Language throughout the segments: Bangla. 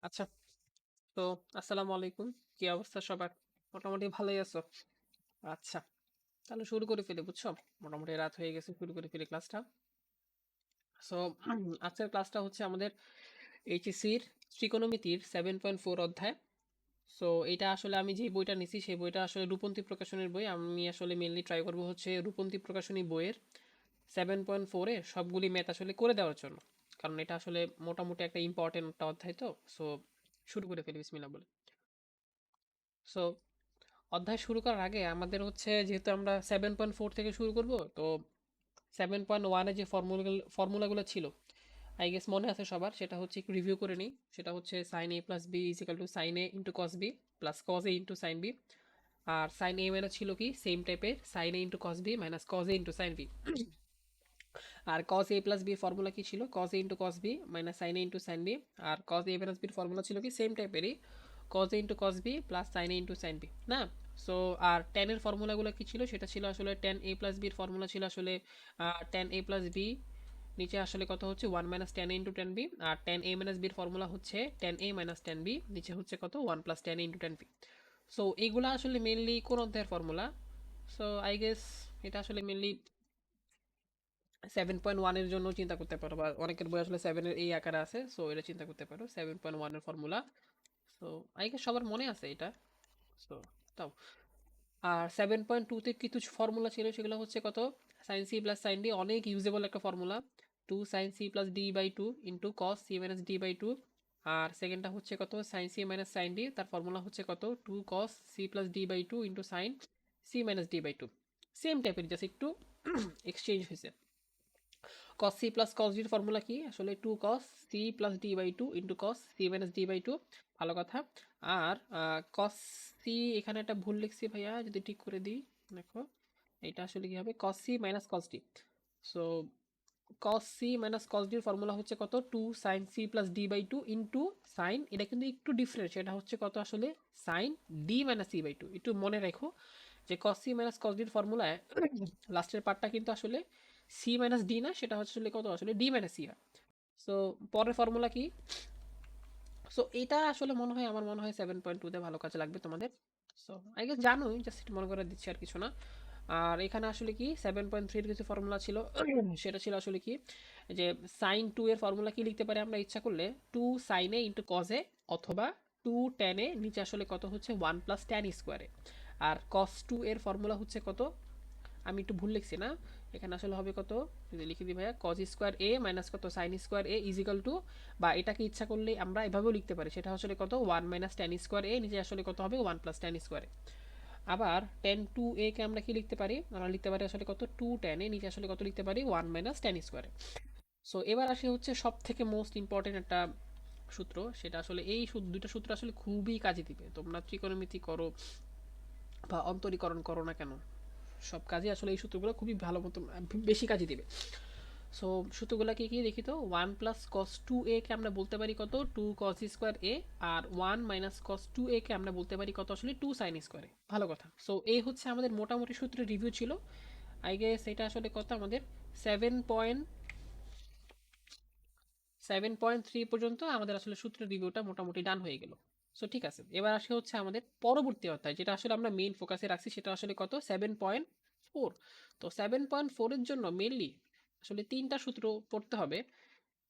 আচ্ছা, তো আসসালামু আলাইকুম। কি অবস্থা সবার? মোটামুটি ভালোই আছো? আচ্ছা, তাহলে শুরু করে ফেলি বুঝছো? মোটামুটি রাত হয়ে গেছে, শুরু করে ফেলি ক্লাসটা। সো আজকের ক্লাসটা হচ্ছে আমাদের এইচএসসির ত্রিকোণমিতির 7.4 অধ্যায়। সো এটা আসলে আমি যে বইটা নিছি সেই বইটা আসলে রূপন্তী প্রকাশনের বই। আমি আসলে মেনলি ট্রাই করবো হচ্ছে রূপন্তী প্রকাশনী বইয়ের 7.4-এ সবগুলি ম্যাথ আসলে করে দেওয়ার জন্য। কারণ এটা আসলে মোটামুটি একটা ইম্পর্টেন্ট একটা অধ্যায় তো। সো শুরু করে ফেলি বিসমিল্লাহ বলে। সো অধ্যায় শুরু করার আগে আমাদের হচ্ছে যেহেতু আমরা 7.4 থেকে শুরু করব, তো 7.1-এ যে ফর্মুলাগুলো ছিল আই গেস মনে আছে সবার, সেটা হচ্ছে একটু রিভিউ করে নিই। সেটা হচ্ছে sine A plus B is equal to sine A into cos B plus cos A into sine B. আর সাইন এ মানে ছিল কি সেম টাইপের sine A into cos B minus cos A into sine B. আর cos a plus B formula কি ছিল cos a into cos b minus sin a into sin b। আর cos a প্লাস বির ফর্মুলা ছিল কি সেম টাইপেরই cos a into cos b plus sin a into sin b না। সো আর tan এর ফর্মুলাগুলো কি ছিল, সেটা ছিল আসলে tan a প্লাস বির ফর্মুলা ছিল আসলে tan a প্লাস b নিচে আসলে কত হচ্ছে 1 minus tan a into tan b। আর tan a মাইনাস বির ফর্মুলা হচ্ছে tan a minus tan b নিচে হচ্ছে কত 1 plus tan a into tan b। So এইগুলা আসলে মেনলি কোন অধ্যায়ের ফর্মুলা? সো আই গেস এটা আসলে মেনলি 7.1 এর জন্য চিন্তা করতে পারো, বা অনেকের বই আসলে 7 এর এই আকারে আছে, সো এটা চিন্তা করতে পারো 7.1 এর ফর্মুলা। সো আই গেস সবার মনে আছে এটা। সো তাও আর 7.2 তে কিছু ফর্মুলা ছিল, সেগুলো হচ্ছে কত sine C plus sine D, অনেক ইউজেবল একটা formula. 2 sin c plus d/2 into cos C minus D by two. আর সেকেন্ডটা হচ্ছে কত sine C minus sine D, তার ফর্মুলা হচ্ছে কত 2 cos c plus d/2 into sine C minus D by two. Same টাইপের, জাস্ট একটু এক্সচেঞ্জ হয়েছে। cos c plus cos d এর ফর্মুলা কি আসলে 2 cos c plus d by two into cos c minus d by two. ভালো কথা। আর cos c এখানে একটা ভুল লিখছি ভাইয়া, যদি ঠিক করে দিই দেখো, এটা আসলে কি হবে cos c minus cos d। So cos c minus cos d এর ফর্মুলা হচ্ছে কত 2 sin c plus d by two into sine, এটা কিন্তু একটু ডিফারেন্ট, সেটা হচ্ছে কত আসলে sine d minus c by two. একটু মনে রাখো যে cos c minus cos d এর ফর্মুলায় লাস্টের পার্টটা কিন্তু আসলে c মাইনাস d না, সেটা হচ্ছে আসলে কত আসলে d মাইনাস c হয়। সো পরের ফর্মুলা কি? সো এটা আসলে মনে হয়, আমার মনে হয় 7.2-তে ভালো কাজে লাগবে তোমাদের। সো আই গেস জানোই, জাস্ট মনে করে দিচ্ছি আর কিছু না। আর এখানে আসলে কি 7.3-এর কিছু ফর্মুলা ছিল সেটা ছিল আসলে কি যে সাইন 2 এর ফর্মুলা কি লিখতে পারি আমরা ইচ্ছা করলে 2 sin a into cos a, অথবা 2 tan a নিচে আসলে কত হচ্ছে 1 প্লাস tan স্কোয়ারে। আর cos 2 এর ফর্মুলা হচ্ছে কত, আমি একটু ভুল লিখছি না, এখানে আসলে হবে কত, যদি লিখে দিই ভাইয়া cos স্কোয়ার এ মাইনাস কত সাইন স্কোয়ার এ ইজিক্যাল টু, বা এটাকে ইচ্ছা করলে আমরা এভাবেও লিখতে পারি, সেটা আসলে কত 1 মাইনাস ট্যান স্কোয়ার এ নিচে আসলে কত হবে 1 প্লাস ট্যান স্কোয়ার এ। আবার টেন টু এ কে আমরা কি লিখতে পারি, আমরা লিখতে পারি আসলে কত 2 tan এ নিচে আসলে কত লিখতে পারি 1 মাইনাস ট্যান স্কোয়ার এ। সো এবার আসে হচ্ছে সব থেকে মোস্ট ইম্পর্টেন্ট একটা সূত্র, সেটা আসলে এই দুইটা সূত্র আসলে খুবই কাজে দিবে, তোমরা ত্রিকোণমিতি করো বা অন্তরীকরণ করো না কেন, সব কাজে আসলে এই সূত্রগুলো খুবই ভালো মতো বেশি কাজে দিবে। সো সূত্রগুলো কি কি দেখি তো, 1 প্লাস কস টু এ কে আমরা বলতে পারি কত 2 cos স্কোয়ার এ। আর 1 মাইনাস কস টু এ কে আমরা বলতে পারি কত আসলে 2 sin স্কোয়ার এ। ভালো কথা। সো এই হচ্ছে আমাদের মোটামুটি সূত্রের রিভিউ ছিল। আই গেস এটা আসলে কত আমাদের 7.3 পর্যন্ত আমাদের আসলে সূত্রের রিভিউটা মোটামুটি ডান হয়ে গেল। সো ঠিক আছে, এবার আসে হচ্ছে আমাদের পরবর্তী অধ্যায়, যেটা আসলে আমরা মেইন ফোকাসে রাখছি, সেটা আসলে কত 7.4। তো 7.4 এর জন্য মেইনলি আসলে তিনটা সূত্র পড়তে হবে।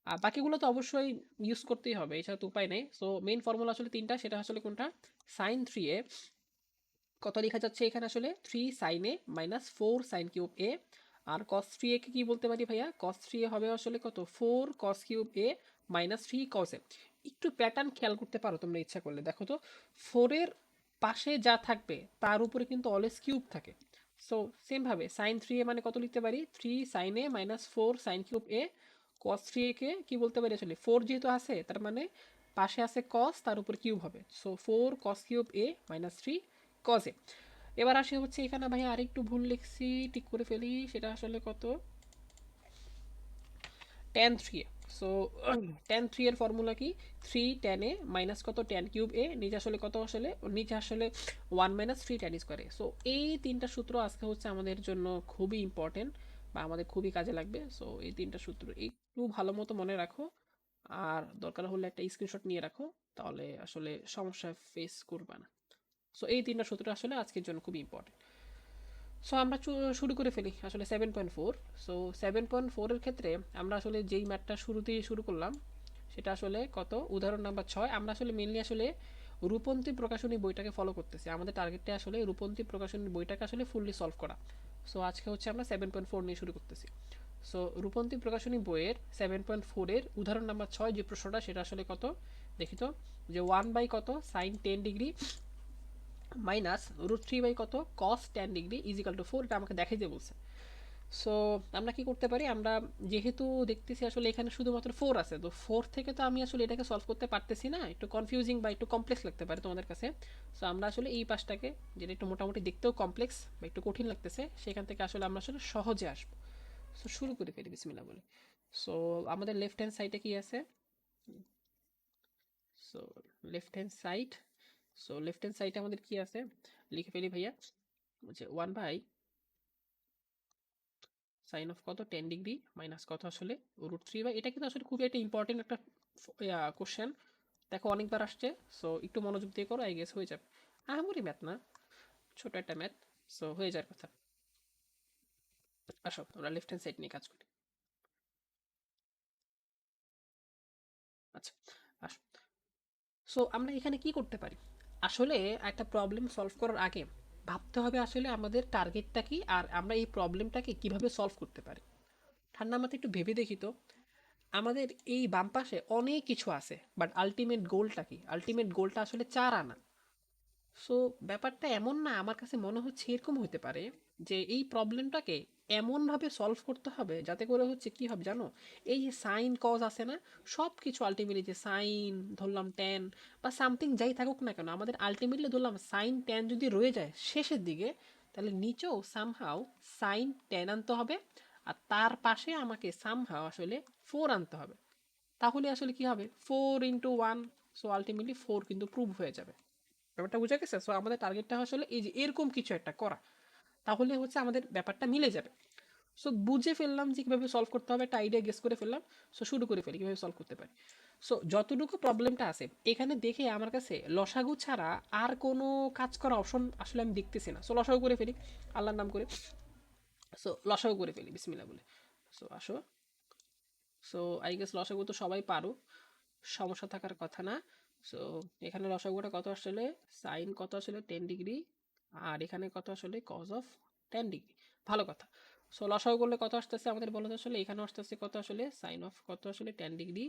আর বাকিগুলো তো অবশ্যই ইউজ করতেই হবে, এছাড়া তো উপায় নেই। সো মেইন ফর্মুলা আসলে তিনটা, সেটা আসলে কোনটা সাইন থ্রি এ কত লেখা যাচ্ছে এখানে আসলে 3 sin a minus 4 sin³ a। আর cos 3a কে কি বলতে পারি ভাইয়া, cos 3a হবে আসলে কত 4 cos³ a minus 3 cos a। একটু প্যাটার্ন খেয়াল করতে পারো তোমরা ইচ্ছা করলে, দেখো তো 4-এর পাশে যা থাকবে তার উপরে কিন্তু অলওয়েজ কিউব থাকে। সো সেম ভাবে সাইন 3a মানে কত লিখতে পারি 3 sin a minus 4 sin³ a। cos 3a কে কি বলতে পারি আসলে 4 যেহেতু আছে তার মানে পাশে আছে cos, তার উপর কিউব হবে, so 4 cos³ a minus 3 cos a। এবার আসে হচ্ছে এখানে ভাই আরেকটু ভুল লিখছি, ঠিক করে ফেলি, সেটা আসলে কত tan 3a। সো tan 3 এর ফর্মুলা কি 3 tan a মাইনাস কত tan³ a নিচে আসলে কত আসলে নিচে আসলে 1 minus 3 tan square a। So এই তিনটা সূত্র আজকে হচ্ছে আমাদের জন্য খুবই ইম্পর্টেন্ট বা আমাদের খুবই কাজে লাগবে। সো এই তিনটা সূত্র একটু ভালো মতো মনে রাখো, আর দরকার হলে একটা স্ক্রিনশট নিয়ে রাখো। তাহলে আসলে সমস্যা ফেস করবে না। সো এই 3টা সূত্র আসলে আজকের জন্য খুব ইম্পর্টেন্ট। সো আমরা শুরু করে ফেলি আসলে 7.4। সো 7.4 এর ক্ষেত্রে আমরা আসলে যেই ম্যাথটা শুরুতেই শুরু করলাম সেটা আসলে কত, উদাহরণ নাম্বার 6। আমরা আসলে মেনলি আসলে রূপন্তী প্রকাশনী বইটাকে ফলো করতেছি। আমাদের টার্গেটটা আসলে রূপন্তী প্রকাশনী বইটাকে আসলে ফুললি সলভ করা। সো আজকে হচ্ছে আমরা 7.4 নিয়ে শুরু করতেছি। সো রূপন্তী প্রকাশনী বইয়ের 7.4 এর উদাহরণ নাম্বার 6 যে প্রশ্নটা সেটা আসলে কত দেখি তো, যে 1 বাই কত সাইন 10 ডিগ্রি মাইনাস √3 বাই কত কস 10 ডিগ্রি ইজিক্যাল টু 4, এটা আমাকে দেখাই দিয়ে বলছে। সো আমরা কি করতে পারি, আমরা যেহেতু দেখতেছি আসলে এখানে শুধুমাত্র 4 আছে, তো 4 থেকে তো আমি আসলে এটাকে সলভ করতে পারতেছি না, একটু কনফিউজিং বা একটু কমপ্লেক্স লাগতে পারে তোমাদের কাছে। সো আমরা আসলে এই পাশটাকে, যেটা একটু মোটামুটি দেখতেও কমপ্লেক্স বা একটু কঠিন লাগতেছে, সেখান থেকে আসলে আমরা আসলে সহজে আসবো। সো শুরু করে ফেলি বিসমিল্লাহ বলে। সো আমাদের লেফট হ্যান্ড সাইডে কি আছে, so left hand side, so left hand সাইডে আমাদের কি আছে লিখে ফেলি ভাইয়া, যে 1/sin অফ কত 10 ডিগ্রি মাইনাস কত আসলে √3 বাই, এটা কিন্তু আসলে খুবই একটা ইম্পর্টেন্ট একটা কোশ্চেন। দেখো অনেকবার আসছে, সো একটু মনোযোগ দিয়ে করো, আই গেস হয়ে যাবে। আহামরি ম্যাথ না, ছোট একটা ম্যাথ, সো হয়ে যাওয়ার কথা। আসো আমরা লেফট হ্যান্ড সাইড নিয়ে কাজ করি। আচ্ছা আসো। সো আমরা এখানে কি করতে পারি, আসলে একটা প্রবলেম সলভ করার আগে ভাবতে হবে আসলে আমাদের টার্গেটটা কি আর আমরা এই প্রবলেমটাকে কিভাবে সলভ করতে পারি। ঠান্ডা মাথায় একটু ভেবে দেখি তো, আমাদের এই বাম পাশে অনেক কিছু আছে, বাট আলটিমেট গোলটা কি, আলটিমেট গোলটা আসলে 4 আনা। সো ব্যাপারটা এমন না, আমার কাছে মনে হচ্ছে এরকম হতে পারে যে এই প্রবলেমটাকে এমনভাবে সলভ করতে হবে যাতে করে হচ্ছে কি হবে জানো, এই যে সাইন কজ আছে না, সব কিছু আলটিমেটলি, যে সাইন ধরলাম টেন বা সামথিং যাই থাকুক না কেন, আমাদের আলটিমেটলি ধরলাম সাইন টেন যদি রয়ে যায় শেষের দিকে, তাহলে নিচেও সামহাও সাইন টেন আনতে হবে, আর তার পাশে আমাকে সামহাও আসলে 4 আনতে হবে। তাহলে আসলে কি হবে, 4 × 1, সো আলটিমেটলি 4 কিন্তু প্রুভ হয়ে যাবে। ব্যাপারটা বুঝে গেছে। সো আমাদের টার্গেটটা আসলে এই যে এরকম কিছু একটা করা, তাহলে হচ্ছে আমাদের ব্যাপারটা মিলে যাবে। সো বুঝে ফেললাম যে কীভাবে সলভ করতে হবে, একটা আইডিয়া গেস করে ফেললাম। সো শুরু করে ফেলি কীভাবে সলভ করতে পারি। সো যতটুকু প্রবলেমটা আছে এখানে দেখে আমার কাছে লসাগু ছাড়া আর কোনো কাজ করা অপশন আসলে আমি দেখতেছি না। সো লসাগু করে ফেলি আল্লাহর নাম করে। সো লসাগু করে ফেলি বিসমিল্লাহ বলে। সো আসো। সো আই গেস লসাগু তো সবাই পারো, সমস্যা থাকার কথা না। সো এখানে লসাগুটা কত আসলে, সাইন কত আসলে 10 ডিগ্রি, আর এখানে কত আসলে কজ অফ 10 ডিগ্রি। ভালো কথা। সো লসাগু করলে কত আসতেছে আমাদের বলো তো, আসলে এখানে আসতেছে কত আসলে সাইন অফ কত আসলে 10 ডিগ্রি,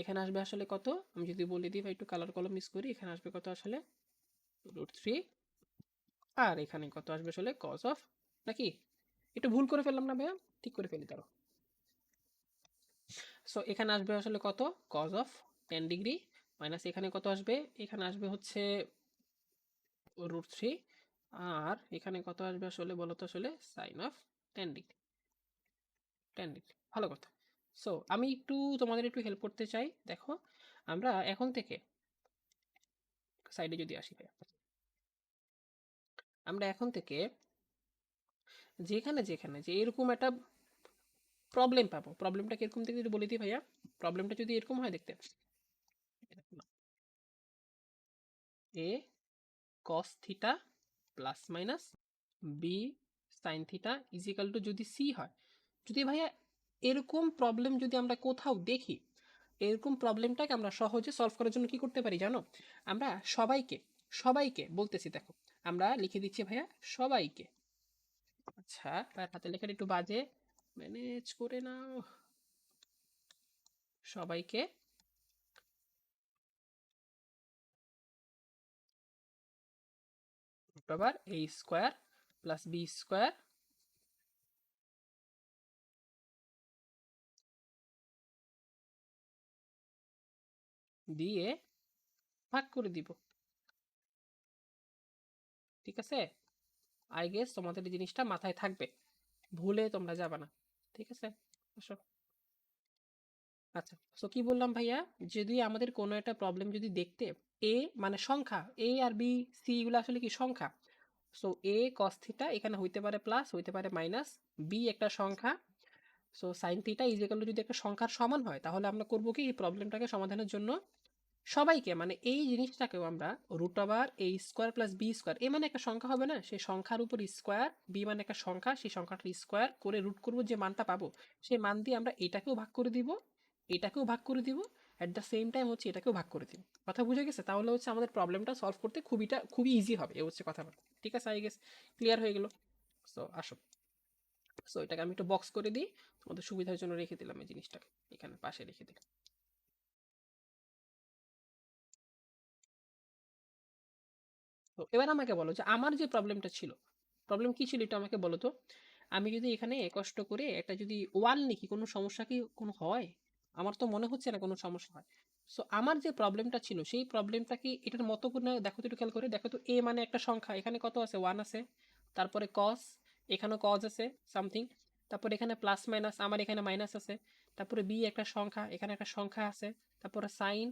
এখানে আসবে আসলে কত, আমি যদি বলে দিই বা একটু কালার কলম মিস করি, এখানে আসবে কত আসলে √3, আর এখানে কত আসবে আসলে কজ অফ, নাকি একটু ভুল করে ফেললাম না ভাইয়া, ঠিক করে ফেলি তারও। সো এখানে আসবে আসলে কত, কজ অফ 10 ডিগ্রি মাইনাস এখানে কত আসবে, এখানে আসবে হচ্ছে √3, আর এখানে কত আসবে আসলে বলো তো, আসলে সাইন অফ 10 ডিগ্রি। 10 ডিগ্রি, ভালো কথা। সো আমি একটু তোমাদের একটু হেল্প করতে চাই, দেখো আমরা এখন থেকে সাইডে যদি আসি ভাইয়া, আমরা এখন থেকে যেখানে যেখানে যে এরকম একটা প্রবলেম পাবো, প্রবলেমটা কিরকম থেকে যদি বলে দিই ভাইয়া, প্রবলেমটা যদি এরকম হয় দেখতে, A cos theta plus minus B sine theta is equal to যদি সি হয়, যদি ভাইয়া এরকম প্রবলেম যদি আমরা কোথাও দেখি, এরকম প্রবলেমটাকে আমরা সহজে সলভ করার জন্য কি করতে পারি জানো, আমরা সবাইকে, সবাইকে বলতেছি দেখো, আমরা লিখে দিচ্ছি ভাইয়া সবাইকে। আচ্ছা তার হাতে লেখাটা একটু বাজে, ম্যানেজ করে নাও। সবাইকে √a square plus B square দিয়ে ভাগ করে দিব, ঠিক আছে। আই গেস তোমাদের এই জিনিসটা মাথায় থাকবে, ভুলে তোমরা যাবে না, ঠিক আছে। আসো। আচ্ছা সো কি বললাম ভাইয়া, যদি আমাদের কোনো একটা প্রবলেম যদি দেখতে, এ মানে সংখ্যা, এ আর বি সি এগুলো আসলে কি সংখ্যা, সো এ কস থিটা এখানে হইতে পারে প্লাস হইতে পারে মাইনাস, বি একটা সংখ্যা, so sine theta is equal to যদি একটা সংখ্যার সমান হয়, তাহলে আমরা করবো কি এই প্রবলেমটাকে সমাধানের জন্য সবাইকে মানে এই জিনিসটাকেও আমরা root over a square plus B square, এ মানে একটা সংখ্যা হবে না, সেই সংখ্যার উপর স্কোয়ার, বি মানে একটা সংখ্যা, সেই সংখ্যাটার স্কোয়ার করে রুট করব, যে মানটা পাবো সেই মান দিয়ে আমরা এটাকেও ভাগ করে দিব, এটাকেও ভাগ করে দিব, অ্যাট দ্য সেম টাইম হচ্ছে এটাকেও ভাগ করে দিব। কথা বুঝে গেছে? তাহলে হচ্ছে আমাদের প্রবলেমটা সলভ করতে খুবই ইজি হবে, এ হচ্ছে কথাবার্তা। ঠিক আছে, আই গেস ক্লিয়ার হয়ে গেল। সো আসো, সো এটাকে আমি একটু বক্স করে দিই, তোমাদের সুবিধার জন্য রেখে দিলাম এই জিনিসটাকে, এখানে পাশে রেখে দিলাম। তো এবার আমাকে বলো যে আমার যে প্রবলেমটা ছিল, প্রবলেম কি ছিল এটা আমাকে বলো তো। আমি যদি এখানে কষ্ট করে একটা যদি ওয়ান লিখি, কোনো সমস্যা কি কোনো হয়? আমার তো মনে হচ্ছে না কোনো সমস্যা হয়। সো আমার যে প্রবলেমটা ছিল সেই প্রবলেমটা কি এটার মতো করে দেখো তো, একটু খেয়াল করে দেখো তো, এ মানে একটা সংখ্যা, এখানে কত আছে? ওয়ান আছে, তারপরে কস, এখানেও কজ আছে সামথিং, তারপরে এখানে প্লাস মাইনাস, আমার এখানে মাইনাস আছে, তারপরে বি একটা সংখ্যা, এখানে একটা সংখ্যা আছে, তারপরে সাইন।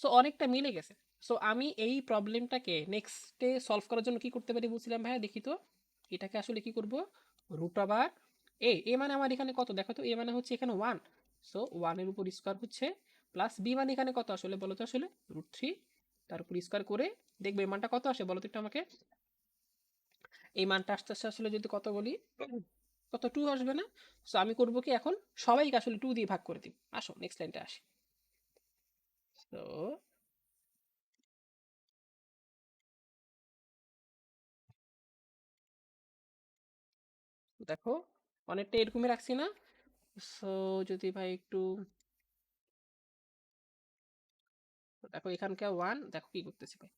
সো অনেকটা মিলে গেছে। সো আমি এই প্রবলেমটাকে নেক্সটে সলভ করার জন্য কি করতে পারি বলছিলাম ভাইয়া, দেখি তো। এটাকে আসলে কি করব, রুট ওভার এ মানে আমার এখানে কত দেখো তো, এ মানে হচ্ছে এখানে ওয়ান, সো ওয়ানের উপর স্কোয়ার হচ্ছে, প্লাস বি মানে এখানে কত আসলে বলো তো, আসলে √3, তার উপর স্কোয়ার করে দেখবে এই মানটা কত আসে বলো তো একটু আমাকে। এই মানটা আস্তে আস্তে আসলে যদি কত বলি, কত, 2 আসবে না? সো আমি করব কি এখন, সবাইকে আসলে 2 দিয়ে ভাগ করে দিই। আসো নেক্সট লাইনটা আসি। তো দেখো অনেকটা এরকমই রাখছি না? সো যদি ভাই একটু দেখো, এখানকার ওয়ান দেখো কি করতেছি ভাই,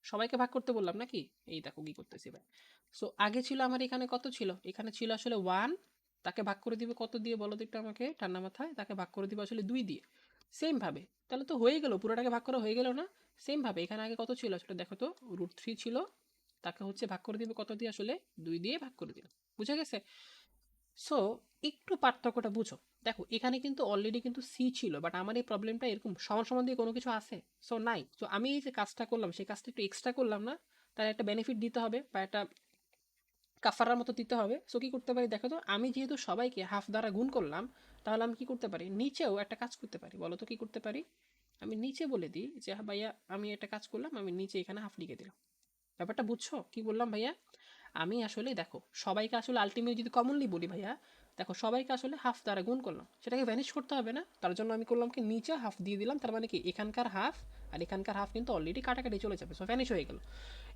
সবাইকে ভাগ করতে বললাম নাকি, এই দেখো কি করতেছি ভাই। সো আগে ছিল আমার এখানে কত ছিল, এখানে ছিল আসলে ওয়ান, তাকে ভাগ করে দিবে কত দিয়ে বলো তো একটু আমাকে ঠান্ডা মাথায়, তাকে ভাগ করে দিবে আসলে 2 দিয়ে। সেম ভাবে তাহলে তো হয়ে গেল, পুরোটাকে ভাগ করা হয়ে গেল না? সেম ভাবে এখানে আগে কত ছিল আসলে দেখো তো, √3 ছিল, তাকে হচ্ছে ভাগ করে দিবে কত দিয়ে আসলে, 2 দিয়ে ভাগ করে দিল। বুঝা গেছে? সো একটু পার্থক্যটা বুঝো। দেখো এখানে কিন্তু অলরেডি কিন্তু সি ছিল, বাট আমার এই প্রবলেমটা এরকম সমান সমান দিয়ে কোনো কিছু আছে, সো নাই। সো আমি এই যে কাজটা করলাম সেই কাজটা একটু এক্সট্রা করলাম না, তার একটা বেনিফিট দিতে হবে বা একটা কাফারার মতো দিতে হবে। সো কি করতে পারি দেখো তো, আমি যেহেতু সবাইকে হাফ দ্বারা গুণ করলাম, তাহলে আমি কি করতে পারি, নিচেও একটা কাজ করতে পারি, বলো তো কি করতে পারি। আমি নিচে বলে দিই যে হ্যাঁ ভাইয়া আমি একটা কাজ করলাম, আমি নিচে এখানে হাফ লিখে দিলাম। ব্যাপারটা বুঝছো কি বললাম ভাইয়া? আমি আসলে দেখো সবাইকে আসলে আলটিমেট যদি কমনলি বলি ভাইয়া, দেখো সবাইকে আসলে হাফ দ্বারা গুণ করলাম, সেটাকে ভ্যানিশ করতে হবে না, তার জন্য আমি করলাম কি নিচে হাফ দিয়ে দিলাম, তার মানে কি এখানকার হাফ আর এখানকার হাফ কিন্তু অলরেডি কাটাকাটি চলে যাবে, সো ভ্যানিশ হয়ে গেল।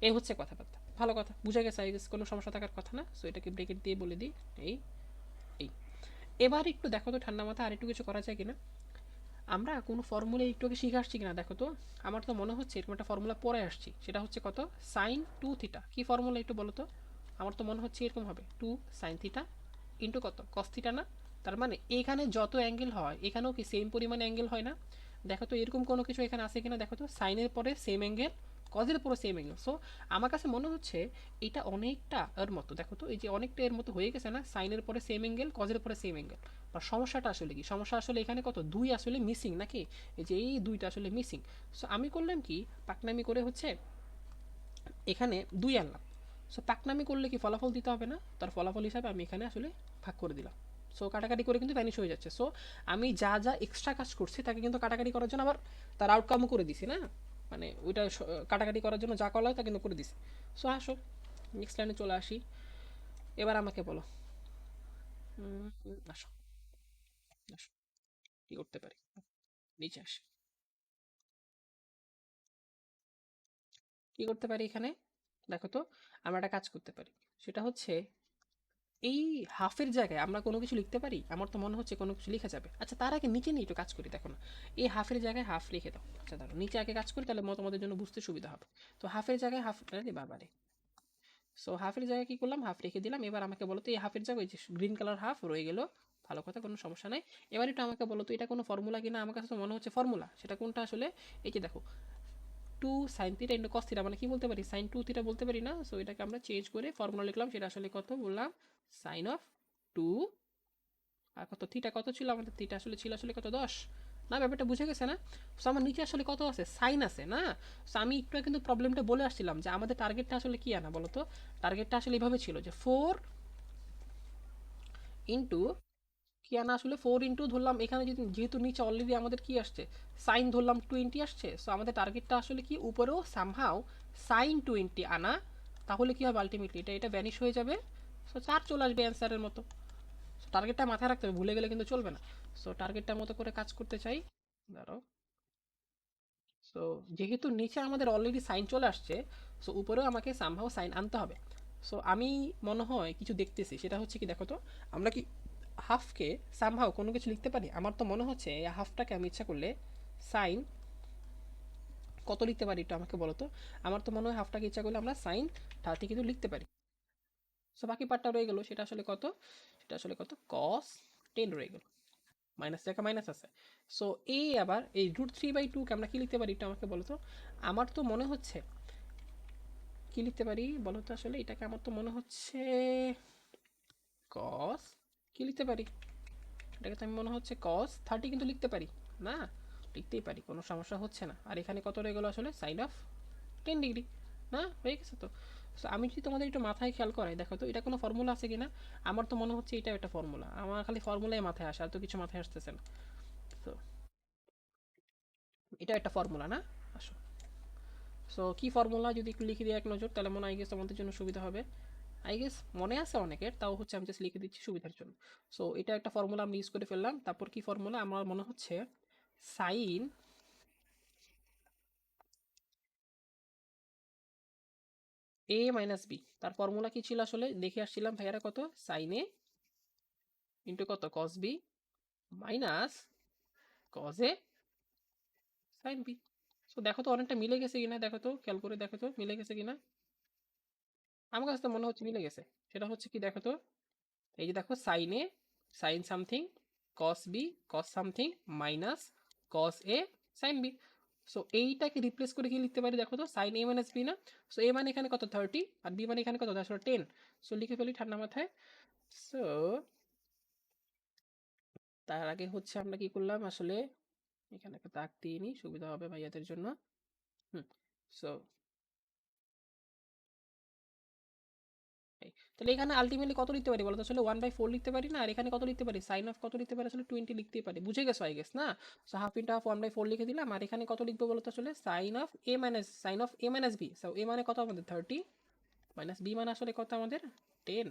এই হচ্ছে কথাবার্তা, ভালো কথা বুঝে গেছে, আই গেস কোনো সমস্যা থাকার কথা না। সো এটাকে ব্রেকেট দিয়ে বলে দিই এই এই এবার একটু দেখো তো ঠান্ডা মাথা আর একটু কিছু করা যায় কিনা, আমরা কোনো ফর্মুলা একটু আগে শিখে আসছি কিনা দেখো তো। আমার তো মনে হচ্ছে এরকম একটা ফর্মুলা পরে আসছি, সেটা হচ্ছে কত, sin 2θ। কি ফর্মুলা একটু বলো তো? আমার তো মনে হচ্ছে এরকম হবে, 2 sin θ ইন্টু কত, cos θ না? তার মানে এখানে যত অ্যাঙ্গেল হয় এখানেও কি সেম পরিমাণে অ্যাঙ্গেল হয় না? দেখো তো এরকম কোনো কিছু এখানে আছে কিনা দেখো তো, সাইনের পরে সেম অ্যাঙ্গেল, কজের পরে সেম অ্যাঙ্গেল। সো আমার কাছে মনে হচ্ছে এটা অনেকটা এর মতো, দেখো তো এই যে অনেকটা এর মতো হয়ে গেছে না, সাইনের পরে সেম অ্যাঙ্গেল, কজের পরে সেম অ্যাঙ্গেল। বা সমস্যাটা আসলে কি, সমস্যা আসলে এখানে কত, 2 আসলে মিসিং নাকি, এই যে এই 2টা আসলে মিসিং। সো আমি করলাম কি, পাকনামি করে হচ্ছে এখানে 2 আনলাম। সো পাকনামি করলে কি ফলাফল দিতে হবে না, তার ফলাফল হিসাবে আমি এখানে আসলে ভাগ করে দিলাম। সো কাটাকাটি করে কিন্তু ভ্যানিশ হয়ে যাচ্ছে। সো আমি যা যা এক্সট্রা কাজ করছি তাকে কিন্তু কাটাকাটি করার জন্য আবার তার আউটকামও করে দিছি না, মানে ওইটা কাটাকাটি করার জন্য যা করা হয় তা কিন্তু করে দিছি। সো আসো নেক্সট লাইনে চলে আসি। এবার আমাকে বলো, আসো আসো কি করতে পারি, নিচে আসি। কি করতে পারি এখানে দেখো তো, আমরা একটা কাজ করতে পারি, সেটা হচ্ছে এই হাফের জায়গায় আমরা কোনো কিছু লিখতে পারি, আমার তো মনে হচ্ছে কোনো কিছু লেখা যাবে। আচ্ছা তার আগে নিচে নিয়ে একটু কাজ করি, দেখো না এই হাফের জায়গায় হাফ লিখে দাও। আচ্ছা দাঁড়ো নিচে আগে কাজ করি, তাহলে তোমাদের জন্য বুঝতে সুবিধা হবে। তো হাফের জায়গায় হাফ, আরে বাবারে। সো হাফের জায়গায় কি করলাম, হাফ রেখে দিলাম। এবার আমাকে বলো তো এই হাফের জায়গায় যে গ্রিন কালার হাফ রয়ে গেল, ভালো কথা কোনো সমস্যা নাই। এবার একটু আমাকে বলো তো এটা কোনো ফর্মুলা কিনা, আমার কাছে তো মনে হচ্ছে ফর্মুলা, সেটা কোনটা আসলে। এই যে দেখো 2 sin θ ইন্টু cos θ, মানে কি বলতে পারি, sin 2θ বলতে পারি না? সো এটাকে আমরা চেঞ্জ করে ফর্মুলা লিখলাম, সেটা আসলে কত বললাম, সাইন অফ 2, আর কত থিটা কত ছিল আমাদের, থিটা আসলে ছিল আসলে কত, 10 না? ব্যাপারটা বুঝে গেছে না? সো আমার নিচে আসলে কত আছে, সাইন আছে না? সো আমি একটু কিন্তু প্রবলেমটা বলে আসছিলাম যে আমাদের টার্গেটটা আসলে কি আনা বলো তো। টার্গেটটা আসলে এভাবে ছিল যে 4 ইন্টু কি আনা আসলে 4 ধরলাম, এখানে যেহেতু নিচে অলরেডি আমাদের কি আসছে, সাইন ধরলাম 20 আসছে। সো আমাদের টার্গেটটা আসলে কি উপরেও সামহাও সাইন 20 আনা। তাহলে কি হবে আলটিমেটলি এটা ভ্যানিশ হয়ে যাবে। সো 4 চলে আসবে অ্যান্সারের মতো। সো টার্গেটটা মাথায় রাখতে হবে, ভুলে গেলে কিন্তু চলবে না। সো টার্গেটটার মতো করে কাজ করতে চাই। দাঁড়াও। সো যেহেতু নিচে আমাদের অলরেডি সাইন চলে আসছে, সো উপরেও আমাকে সামহাও সাইন আনতে হবে। সো আমি মনে হয় কিছু দেখতেছি, সেটা হচ্ছে কি দেখো তো, আমরা কি হাফকে সামহাও কোনো কিছু লিখতে পারি? আমার তো মনে হচ্ছে এই হাফটাকে আমি ইচ্ছা করলে সাইন কত লিখতে পারি একটু আমাকে বলো তো। আমার তো মনে হয় হাফটাকে ইচ্ছা করলে আমরা সাইন 30 কিন্তু লিখতে পারি। সো বাকি পার্টটা রয়ে গেল, সেটা আসলে কত, সেটা আসলে কত কস 10 রয়ে গেল, মাইনাস জায়গা মাইনাস আছে। সো এই আবার এই √3/2 কে আমরা কি লিখতে পারি একটু আমাকে বলো তো। আমার তো মনে হচ্ছে কি লিখতে পারি বলো তো, আসলে এটাকে আমার তো মনে হচ্ছে কস কি লিখতে পারি, এটাকে তো আমি মনে হচ্ছে কস 30 কিন্তু লিখতে পারি না, লিখতেই পারি, কোনো সমস্যা হচ্ছে না। আর এখানে কত রয়ে গেলো আসলে সাইন অফ 10 ডিগ্রি, না হয়ে গেছে তো। সো আমি যদি তোমাদের একটু মাথায় খেয়াল করাই, দেখো তো এটা কোনো ফর্মুলা আছে কিনা। আমার তো মনে হচ্ছে এটাও একটা ফর্মুলা, আমার খালি ফর্মুলাই মাথায় আসে, আর তো কিছু মাথায় আসতেছে না। তো এটা একটা ফর্মুলা না, আসো। সো কি ফর্মুলা যদি একটু লিখে দিই এক নজর, তাহলে মনে হয় গেস আমাদের জন্য সুবিধা হবে। আই গেস মনে আছে অনেকের, তাও হচ্ছে আমি জাস্ট লিখে দিচ্ছি সুবিধার জন্য। সো এটা একটা ফর্মুলা আমি ইউজ করে ফেললাম। তারপর কি ফর্মুলা, আমার মনে হচ্ছে সাইন এ মাইনাস বি, তার ফর্মুলা কি ছিল আসলে দেখে আসছিলাম ভাইয়ারা, কত সাইন এ ইন্টু কত কস বি মাইনাস কস এ সাইন বি। সো দেখো তো অনেকটা মিলে গেছে কিনা, দেখো তো খেয়াল করে দেখো তো মিলে গেছে কিনা। আমার কাছে তো মনে হচ্ছে মিলে গেছে। সেটা হচ্ছে কি দেখো তো, এই যে দেখো সাইন এ সাইন সামথিং কস বি কস সামথিং মাইনাস কস এ সাইন বি। সো এইটাকে রিপ্লেস করে কি লিখতে পারি দেখো তো, সাইন এ মাইনাস বি না। সো এ মানে এখানে কত 30, আর বি মানে এখানে কত আসলে 10। সো লিখে ফেলি ঠান্ডা মাথায়। সো তার আগে হচ্ছে আমরা কি করলাম আসলে, এখানে একটা দাগ দিয়ে নিই সুবিধা হবে ভাইয়াদের জন্য। হুম। সো তাহলে এখানে আলটিমেটলি কত লিখতে পারি বলতো, আসলে 1/4 লিখতে পারি না, আর এখানে কত লিখতে পারি সাইন অফ কত লিখতে পারি আসলে 20 লিখতেই পারি, বুঝে গেছো আই গেস না। সো হাফ ইন্টু হাফ 1/4 লিখে দিলাম, আর এখানে কত লিখবো বলতো আসলে sine of A minus B. So A মানে কত আমাদের 30, মাইনাস বি মানে আসলে কত আমাদের 10।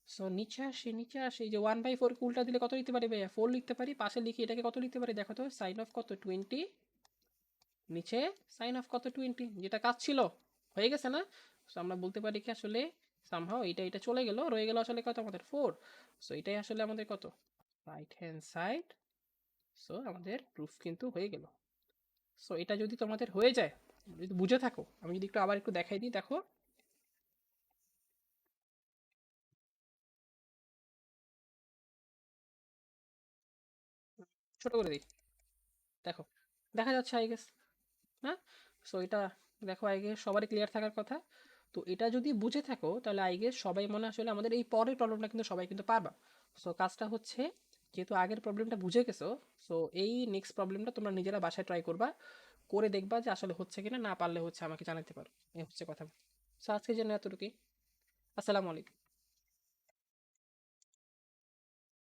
সো নিচে আসে এই যে 1/4 কে উল্টা দিলে কত লিখতে পারি ভাইয়া, 4 লিখতে পারি। পাশে লিখি এটাকে কত লিখতে পারি দেখো তো, সাইন অফ কত 20, নিচে সাইন অফ কত 20, যেটা কাজ ছিল হয়ে গেছে না। সো আমরা বলতে পারি কি আসলে সামহাও এটা চলে গেল, রয়ে গেল আসলে কত আমাদের 4। সো এটাই আসলে আমাদের কত রাইট হ্যান্ড সাইড। সো আমাদের প্রুফ কিন্তু হয়ে গেল। সো এটা যদি তোমাদের হয়ে যায়, যদি বুঝে থাকো, আমি যদি একটু আবার একটু দেখাই দিই দেখো। ছোট করে দিই, দেখো দেখা যাচ্ছে আই গেস না। সো এটা দেখো আই গেস সবারই ক্লিয়ার থাকার কথা। তো এটা যদি বুঝে থাকো তাহলে আই গেস সবাই মনে আসলে আমাদের এই পরের প্রবলেমটা কিন্তু সবাই কিন্তু পারবা। সো কাজটা হচ্ছে, যেহেতু আগের প্রবলেমটা বুঝে গেছো, সো এই নেক্সট প্রবলেমটা তোমরা নিজেরা বাসায় ট্রাই করবা, করে দেখবা যে আসলে হচ্ছে কিনা, না পারলে হচ্ছে আমাকে জানাতে পারো। এই হচ্ছে কথা। সো আজকের জন্য এতটুকুই। আসসালামু আলাইকুম।